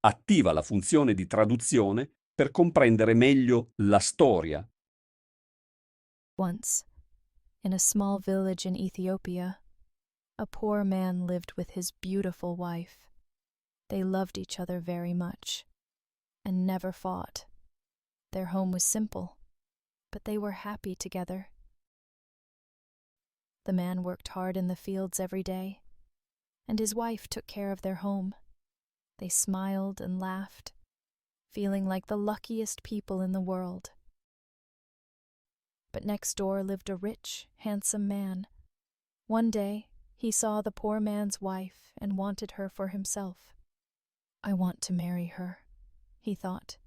Attiva la funzione di traduzione per comprendere meglio la storia. Once, in a small village in Ethiopia, a poor man lived with his beautiful wife. They loved each other very much and never fought. Their home was simple, but they were happy together. The man worked hard in the fields every day, and his wife took care of their home. They smiled and laughed, feeling like the luckiest people in the world. But next door lived a rich, handsome man. One day, he saw the poor man's wife and wanted her for himself. "I want to marry her," he thought.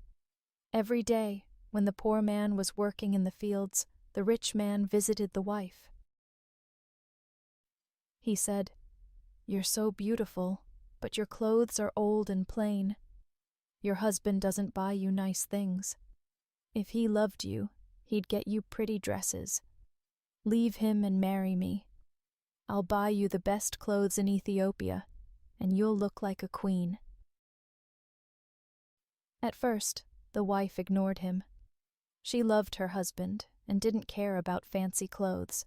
Every day, when the poor man was working in the fields, the rich man visited the wife. He said, "You're so beautiful, but your clothes are old and plain. Your husband doesn't buy you nice things. If he loved you, he'd get you pretty dresses. Leave him and marry me. I'll buy you the best clothes in Ethiopia, and you'll look like a queen." At first, the wife ignored him. She loved her husband and didn't care about fancy clothes.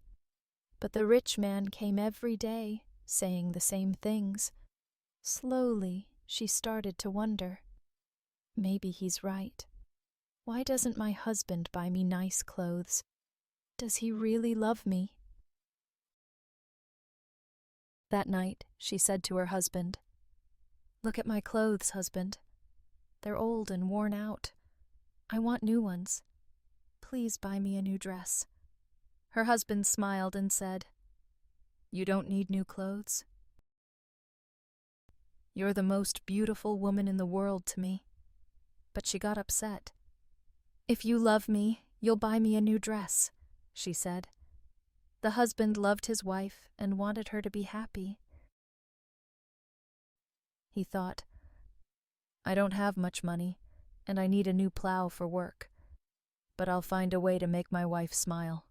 But the rich man came every day, saying the same things. Slowly, she started to wonder. Maybe he's right. Why doesn't my husband buy me nice clothes? Does he really love me? That night, she said to her husband, "Look at my clothes, husband. They're old and worn out. I want new ones. Please buy me a new dress." Her husband smiled and said, "You don't need new clothes. You're the most beautiful woman in the world to me." But she got upset. "If you love me, you'll buy me a new dress," she said. The husband loved his wife and wanted her to be happy. He thought, "I don't have much money, and I need a new plow for work. But I'll find a way to make my wife smile."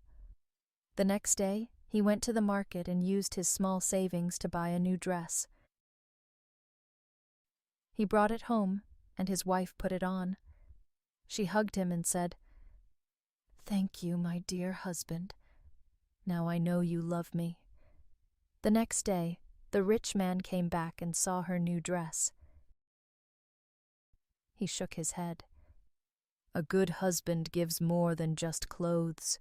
The next day, he went to the market and used his small savings to buy a new dress. He brought it home, and his wife put it on. She hugged him and said, "Thank you, my dear husband. Now I know you love me." The next day, the rich man came back and saw her new dress. He shook his head. "A good husband gives more than just clothes,"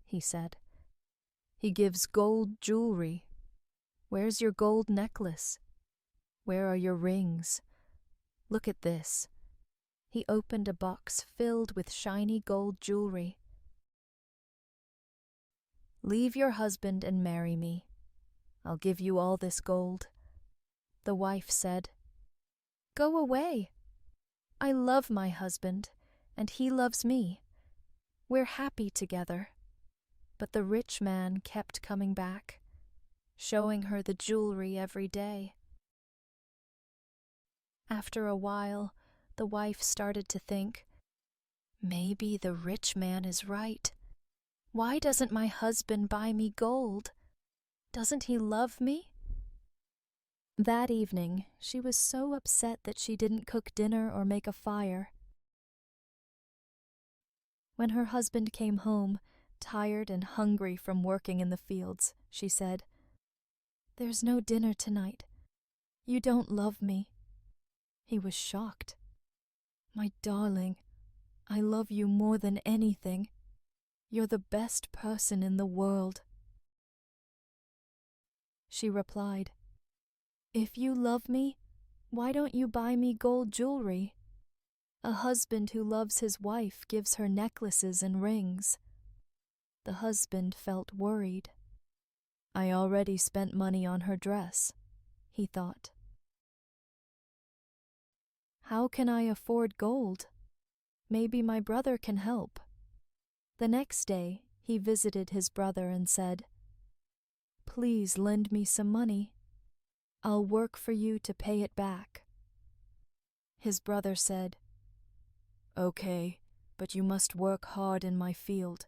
he said. "He gives gold jewelry. Where's your gold necklace? Where are your rings? Look at this." He opened a box filled with shiny gold jewelry. "Leave your husband and marry me. I'll give you all this gold." The wife said, "Go away. I love my husband, and he loves me. We're happy together." But the rich man kept coming back, showing her the jewelry every day. After a while, the wife started to think, "Maybe the rich man is right. Why doesn't my husband buy me gold? Doesn't he love me?" That evening, she was so upset that she didn't cook dinner or make a fire. When her husband came home, tired and hungry from working in the fields, she said, "There's no dinner tonight. You don't love me." He was shocked. "My darling, I love you more than anything. You're the best person in the world." She replied, "If you love me, why don't you buy me gold jewelry? A husband who loves his wife gives her necklaces and rings." The husband felt worried. "I already spent money on her dress," he thought. "How can I afford gold? Maybe my brother can help." The next day, he visited his brother and said, "Please lend me some money. I'll work for you to pay it back." His brother said, "Okay, but you must work hard in my field.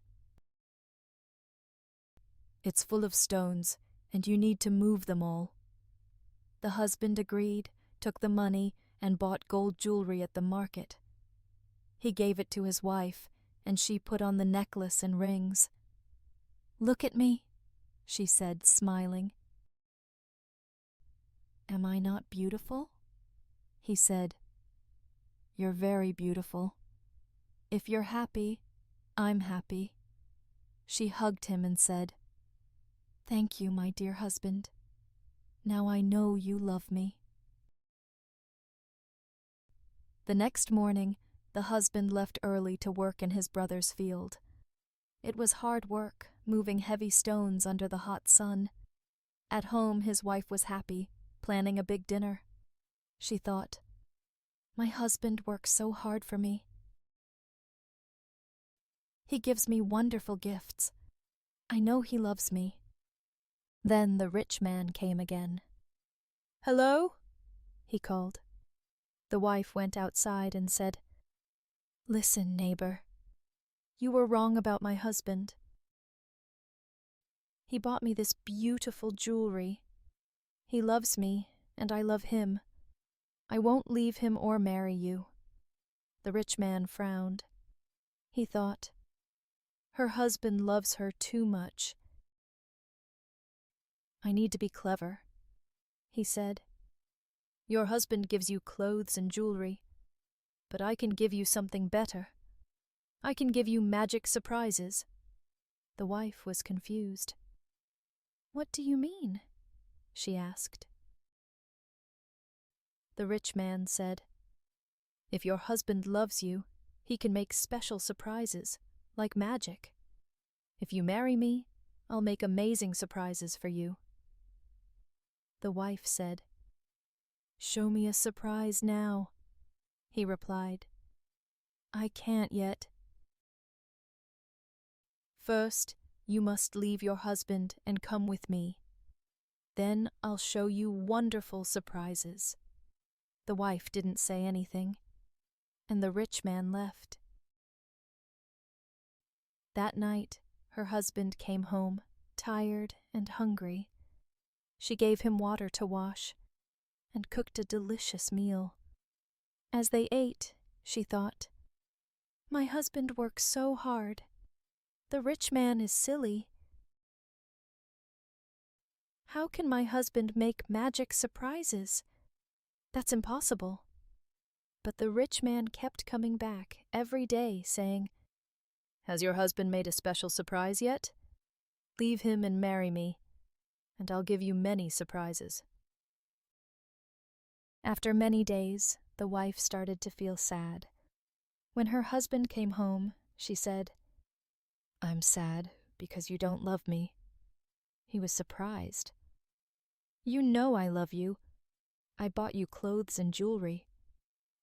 It's full of stones, and you need to move them all." The husband agreed, took the money, and bought gold jewelry at the market. He gave it to his wife, and she put on the necklace and rings. "Look at me," she said, smiling. "Am I not beautiful?" he said. "You're very beautiful. If you're happy, I'm happy." She hugged him and said, "Thank you, my dear husband. Now I know you love me." The next morning, the husband left early to work in his brother's field. It was hard work, moving heavy stones under the hot sun. At home, his wife was happy, planning a big dinner. She thought, "My husband works so hard for me. He gives me wonderful gifts. I know he loves me." Then the rich man came again. "Hello?" he called. The wife went outside and said, "Listen, neighbor. You were wrong about my husband. He bought me this beautiful jewelry. He loves me, and I love him. I won't leave him or marry you." The rich man frowned. He thought, "Her husband loves her too much. I need to be clever." He said, "Your husband gives you clothes and jewelry, but I can give you something better. I can give you magic surprises." The wife was confused. "What do you mean?" she asked. The rich man said, "If your husband loves you, he can make special surprises, like magic. If you marry me, I'll make amazing surprises for you." The wife said, "Show me a surprise now." He replied, "I can't yet. First, you must leave your husband and come with me. Then I'll show you wonderful surprises." The wife didn't say anything, and the rich man left. That night, her husband came home, tired and hungry. She gave him water to wash and cooked a delicious meal. As they ate, she thought, "My husband works so hard. The rich man is silly. How can my husband make magic surprises? That's impossible." But the rich man kept coming back every day, saying, "Has your husband made a special surprise yet? Leave him and marry me, and I'll give you many surprises." After many days, the wife started to feel sad. When her husband came home, she said, "I'm sad because you don't love me." He was surprised. "You know I love you. I bought you clothes and jewelry.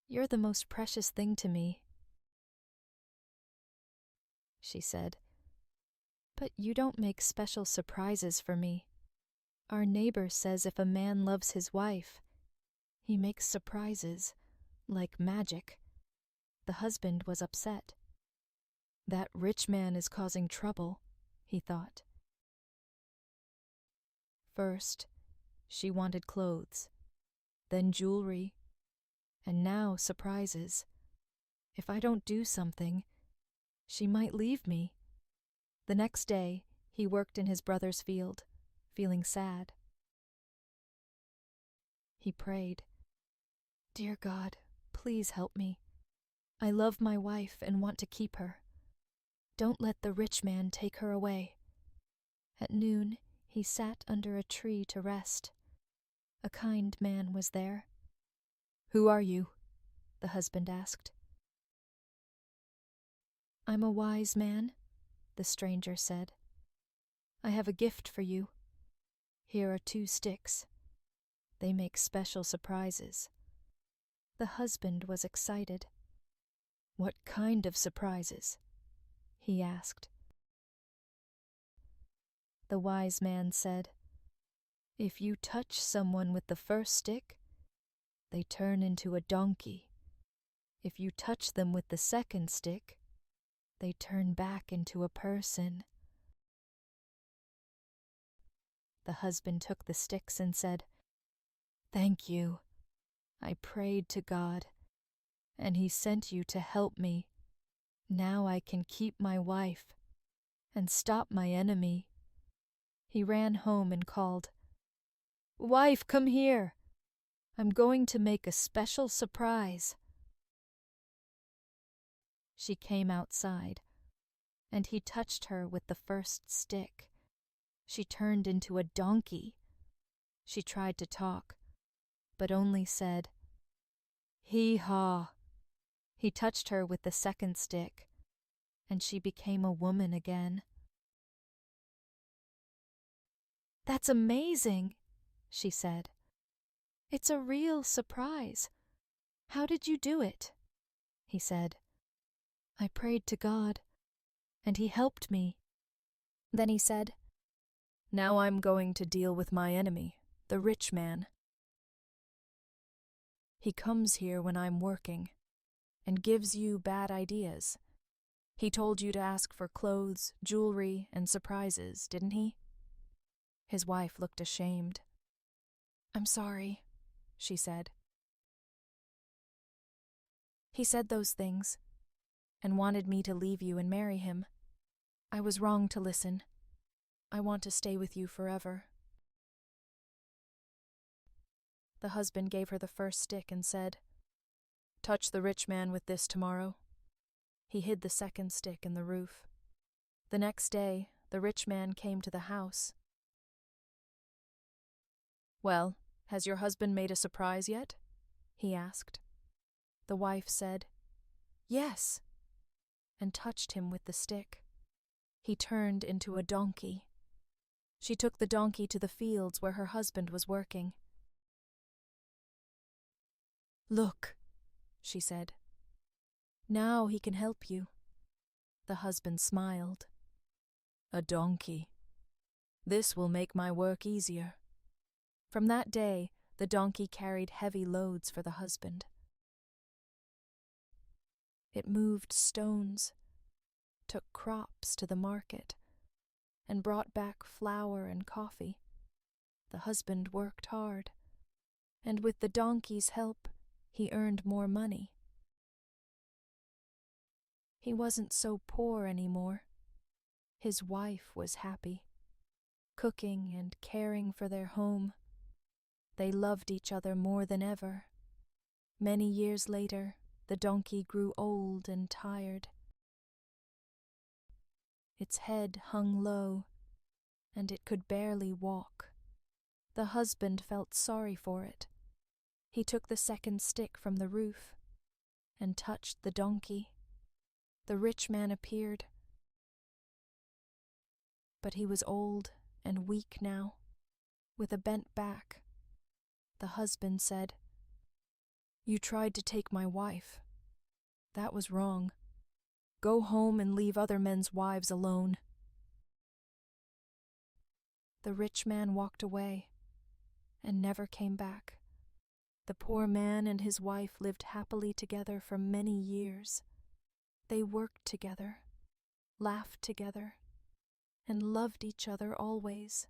You're the most precious thing to me." She said, "But you don't make special surprises for me. Our neighbor says if a man loves his wife, he makes surprises, like magic." The husband was upset. "That rich man is causing trouble," he thought. First, she wanted clothes, then jewelry, and now surprises. If I don't do something, she might leave me. The next day, he worked in his brother's field, feeling sad. He prayed, "Dear God, please help me. I love my wife and want to keep her. Don't let the rich man take her away." At noon, he sat under a tree to rest. A kind man was there. "Who are you?" the husband asked. "I'm a wise man," the stranger said. "I have a gift for you. Here are 2 sticks. They make special surprises." The husband was excited. "What kind of surprises?" he asked. The wise man said, "If you touch someone with the first stick, they turn into a donkey. If you touch them with the second stick, they turn back into a person." The husband took the sticks and said, "Thank you. I prayed to God, and He sent you to help me. Now I can keep my wife and stop my enemy." He ran home and called, "Wife, come here. I'm going to make a special surprise." She came outside, and he touched her with the first stick. She turned into a donkey. She tried to talk, but only said, "Hee-haw." He touched her with the second stick, and she became a woman again. "That's amazing," she said. "It's a real surprise. How did you do it?" He said, "I prayed to God, and He helped me." Then he said, "Now I'm going to deal with my enemy, the rich man. He comes here when I'm working and gives you bad ideas. He told you to ask for clothes, jewelry, and surprises, didn't he?" His wife looked ashamed. "I'm sorry," she said. "He said those things and wanted me to leave you and marry him. I was wrong to listen. I want to stay with you forever." The husband gave her the first stick and said, "Touch the rich man with this tomorrow." He hid the second stick in the roof. The next day, the rich man came to the house. "Well, has your husband made a surprise yet?" he asked. The wife said, "Yes," and touched him with the stick. He turned into a donkey. She took the donkey to the fields where her husband was working. "Look," she said. "Now he can help you." The husband smiled. "A donkey. This will make my work easier." From that day, the donkey carried heavy loads for the husband. It moved stones, took crops to the market, and brought back flour and coffee. The husband worked hard, and with the donkey's help, he earned more money. He wasn't so poor anymore. His wife was happy, cooking and caring for their home. They loved each other more than ever. Many years later, the donkey grew old and tired. Its head hung low, and it could barely walk. The husband felt sorry for it. He took the second stick from the roof and touched the donkey. The rich man appeared, but he was old and weak now, with a bent back. The husband said, "You tried to take my wife. That was wrong. Go home and leave other men's wives alone." The rich man walked away and never came back. The poor man and his wife lived happily together for many years. They worked together, laughed together, and loved each other always.